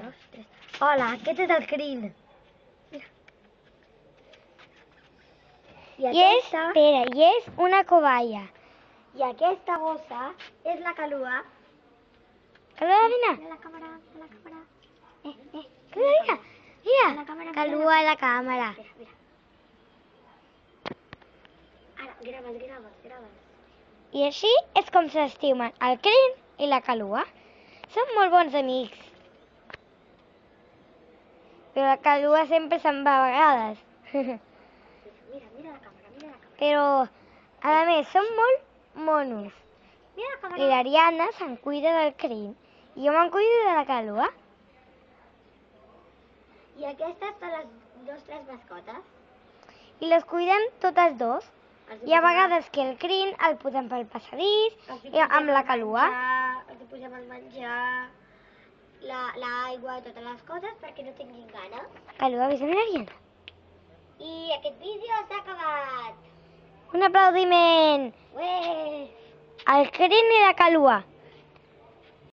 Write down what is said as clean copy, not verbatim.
2, 3. Hola, aquest és el crin. I és una cobaya. I aquesta gossa és la Calua. Calua, vine. Mira la càmera, mira la càmera. Calua, mira. Calua a la càmera. Mira. Ara, grava'ls. I així és com s'estimen el crin i la Calua. Són molt bons amics. Però la Calua sempre se'n va a vegades. Mira la càmera. Però, a més, són molt monos. Mira la I càmera. l'Ariadna se'n cuida del crin i jo me'n cuido de la Calua. I aquestes són les 2 o 3 mascotes. I les cuidem totes dos. Hi ha vegades que el crin el posem pel passadís amb la Calua. Els posem el menjar, l'aigua i totes les coses perquè no tinguin gana. Calua, vés amb l'Ariadna. I aquest vídeo s'ha acabat. Un aplaudiment Ué! al crin i la Calua.